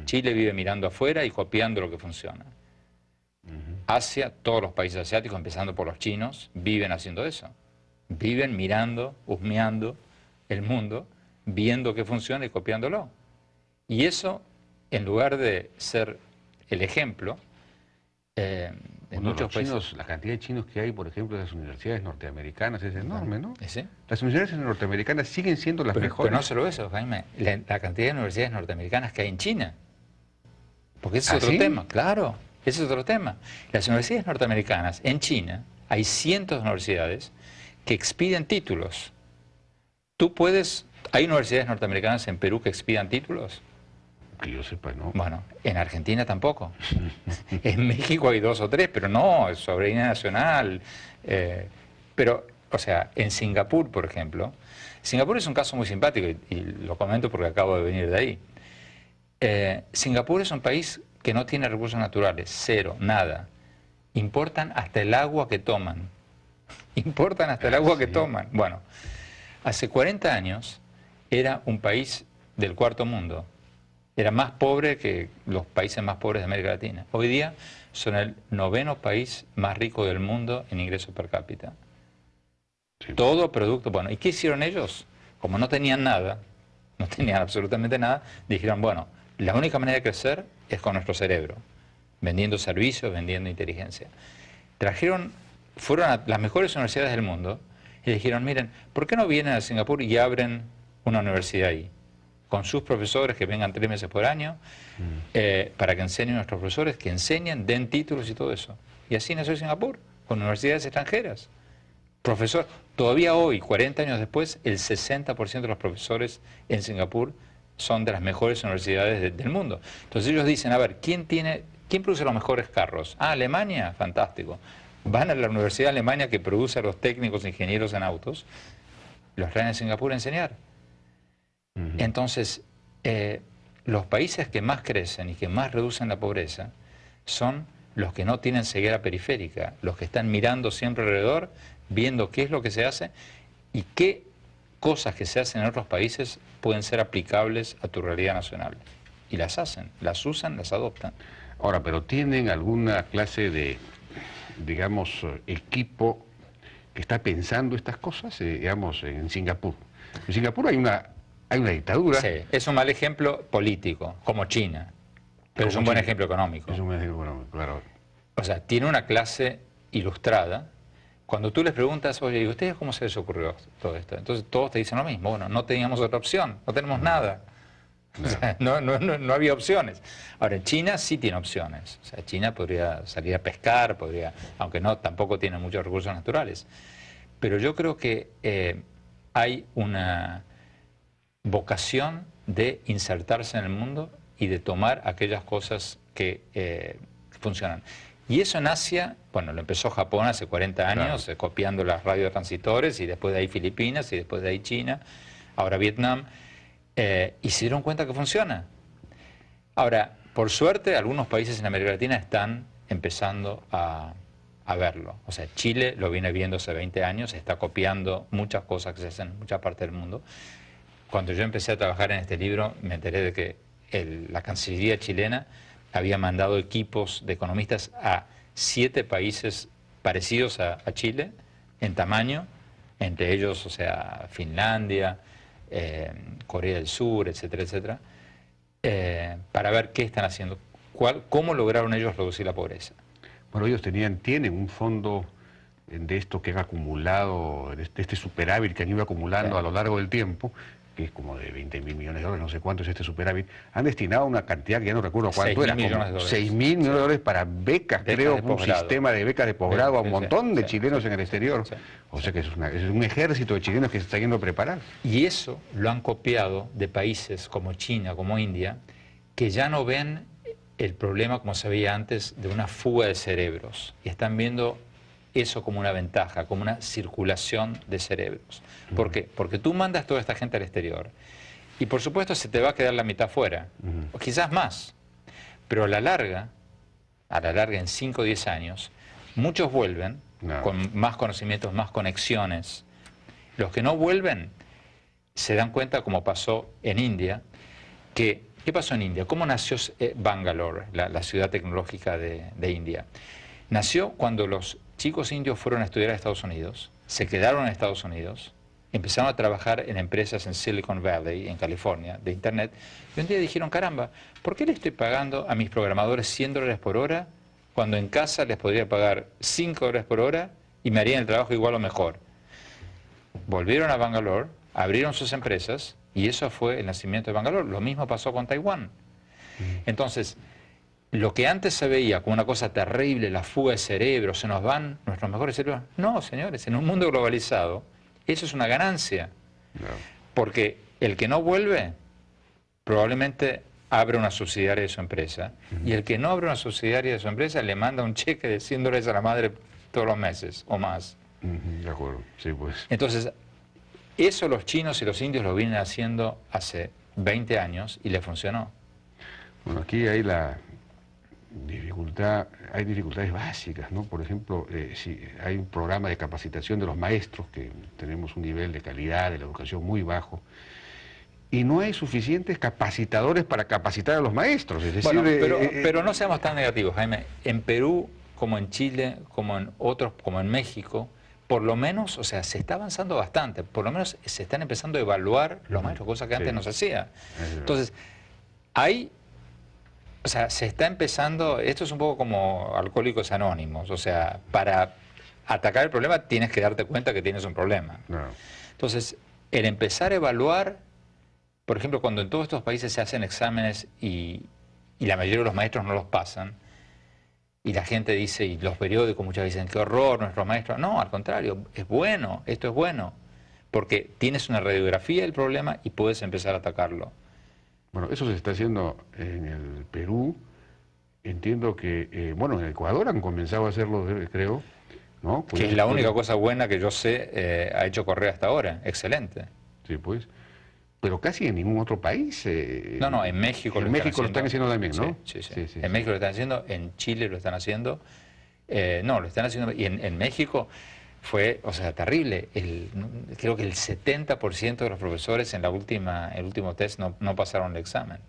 Chile vive mirando afuera y copiando lo que funciona. Asia, todos los países asiáticos, empezando por los chinos, viven haciendo eso. Viven mirando, husmeando el mundo, viendo qué funciona y copiándolo. Y eso, en lugar de ser el ejemplo, en muchos países... La cantidad de chinos que hay, por ejemplo, en las universidades norteamericanas es enorme, ¿no? ¿Sí? Las universidades norteamericanas siguen siendo las mejores. Pero no solo eso, Jaime, la cantidad de universidades norteamericanas que hay en China. Porque ese es otro tema, claro, ese es otro tema. Las universidades norteamericanas, en China, hay cientos de universidades que expiden títulos. ¿Hay universidades norteamericanas en Perú que expidan títulos? Que yo sepa, no. Bueno, en Argentina tampoco. En México hay 2 o 3, pero no, es soberanía nacional. Pero, o sea, en Singapur, por ejemplo, Singapur es un caso muy simpático y lo comento porque acabo de venir de ahí. Singapur es un país que no tiene recursos naturales, cero, nada. Importan hasta el agua que toman. Importan hasta el agua que toman. Bueno, hace 40 años era un país del cuarto mundo. Era más pobre que los países más pobres de América Latina. Hoy día son el 9º país más rico del mundo en ingresos per cápita. Sí. Todo producto... Bueno, ¿y qué hicieron ellos? Como no tenían nada, no tenían absolutamente nada, dijeron, bueno, la única manera de crecer es con nuestro cerebro, vendiendo servicios, vendiendo inteligencia. Fueron a las mejores universidades del mundo y dijeron, miren, ¿por qué no vienen a Singapur y abren una universidad ahí? Con sus profesores que vengan 3 meses por año, para que enseñen a nuestros profesores, que enseñen, den títulos y todo eso. Y así nació Singapur, con universidades extranjeras. Todavía hoy, 40 años después, el 60% de los profesores en Singapur son de las mejores universidades del mundo. Entonces ellos dicen, a ver, ¿quién produce los mejores carros? Ah, Alemania, fantástico. Van a la Universidad de Alemania que produce a los técnicos, ingenieros en autos, los traen a Singapur a enseñar. Entonces, los países que más crecen y que más reducen la pobreza son los que no tienen ceguera periférica, los que están mirando siempre alrededor, viendo qué es lo que se hace y qué cosas que se hacen en otros países pueden ser aplicables a tu realidad nacional. Y las hacen, las usan, las adoptan. Ahora, pero ¿tienen alguna clase de, digamos, equipo que está pensando estas cosas, digamos, en Singapur? En Singapur hay una dictadura. Sí, es un mal ejemplo político, como China, pero es un buen ejemplo económico. Es un buen ejemplo económico, claro. O sea, tiene una clase ilustrada. Cuando tú les preguntas, oye, ¿y ustedes cómo se les ocurrió todo esto? Entonces todos te dicen lo mismo, bueno, no teníamos otra opción, no tenemos nada. O sea, no había opciones. Ahora, en China sí tiene opciones. O sea, China podría salir a pescar, aunque no, tampoco tiene muchos recursos naturales. Pero yo creo que hay una vocación de insertarse en el mundo y de tomar aquellas cosas que funcionan. Y eso en Asia, bueno, lo empezó Japón hace 40 años, claro, copiando las radiotransitores, y después de ahí Filipinas, y después de ahí China, ahora Vietnam, y se dieron cuenta que funciona. Ahora, por suerte, algunos países en América Latina están empezando a verlo. O sea, Chile lo viene viendo hace 20 años, está copiando muchas cosas que se hacen en muchas partes del mundo. Cuando yo empecé a trabajar en este libro, me enteré de que la Cancillería chilena había mandado equipos de economistas a 7 países parecidos a Chile en tamaño, entre ellos, o sea, Finlandia, Corea del Sur, etcétera, etcétera, para ver qué están haciendo, cómo lograron ellos reducir la pobreza. Bueno, ellos tienen un fondo de esto que han acumulado, de este superávit que han ido acumulando a lo largo del tiempo, que es como de 20.000 millones de dólares, no sé cuánto es este superávit, han destinado una cantidad que ya no recuerdo cuánto era, como 6.000 millones de dólares para becas, creo, un sistema de becas de posgrado a un montón de chilenos en el exterior. O sea que es un ejército de chilenos que se está yendo a preparar. Y eso lo han copiado de países como China, como India, que ya no ven el problema como se veía antes de una fuga de cerebros, y están viendo eso como una ventaja, como una circulación de cerebros. ¿Por qué? Porque tú mandas toda esta gente al exterior y por supuesto se te va a quedar la mitad fuera, o quizás más, pero a la larga en 5 o 10 años, muchos vuelven con más conocimientos, más conexiones. Los que no vuelven se dan cuenta, como pasó en India, que ¿Qué pasó en India? ¿Cómo nació Bangalore, la ciudad tecnológica de India? Nació cuando los chicos indios fueron a estudiar a Estados Unidos, se quedaron en Estados Unidos, empezaron a trabajar en empresas en Silicon Valley, en California, de Internet, y un día dijeron, caramba, ¿por qué le estoy pagando a mis programadores $100 por hora cuando en casa les podría pagar $5 por hora y me harían el trabajo igual o mejor? Volvieron a Bangalore, abrieron sus empresas y eso fue el nacimiento de Bangalore. Lo mismo pasó con Taiwán. Entonces, lo que antes se veía como una cosa terrible, la fuga de cerebros, se nos van nuestros mejores cerebros. No, señores, en un mundo globalizado, eso es una ganancia. No. Porque el que no vuelve, probablemente abre una subsidiaria de su empresa. Y el que no abre una subsidiaria de su empresa, le manda un cheque de $100 a la madre todos los meses o más. De acuerdo, sí, pues. Entonces, eso los chinos y los indios lo vienen haciendo hace 20 años y le funcionó. Bueno, aquí hay la dificultad, hay dificultades básicas, ¿no? Por ejemplo, si hay un programa de capacitación de los maestros, que tenemos un nivel de calidad de la educación muy bajo, y no hay suficientes capacitadores para capacitar a los maestros. Es decir, bueno, pero no seamos tan negativos, Jaime. En Perú, como en Chile, como en otros, como en México, por lo menos, o sea, se está avanzando bastante, por lo menos se están empezando a evaluar los maestros, cosa que antes no se hacía. Entonces, hay, o sea, se está empezando, esto es un poco como Alcohólicos Anónimos, o sea, para atacar el problema tienes que darte cuenta que tienes un problema. No. Entonces, el empezar a evaluar, por ejemplo, cuando en todos estos países se hacen exámenes y la mayoría de los maestros no los pasan, y la gente dice, y los periódicos muchas veces dicen, qué horror, nuestros maestros. No, al contrario, es bueno, esto es bueno, porque tienes una radiografía del problema y puedes empezar a atacarlo. Bueno, eso se está haciendo en el Perú. Entiendo que, bueno, en Ecuador han comenzado a hacerlo, creo, ¿no? Pues, que es la única cosa buena que yo sé ha hecho Correa hasta ahora, excelente. Sí, pues. Pero casi en ningún otro país. No, en México en México lo están haciendo también, ¿no? Sí. En México lo están haciendo, en Chile lo están haciendo. No, lo están haciendo. Y en México fue, o sea, terrible. Creo que el 70% de los profesores en el último test no pasaron el examen.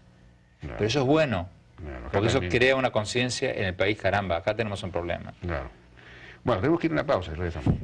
Claro. Pero eso es bueno, Claro, porque eso también crea una conciencia en el país, caramba, acá tenemos un problema. Claro. Bueno, tenemos que ir a una pausa y regresamos.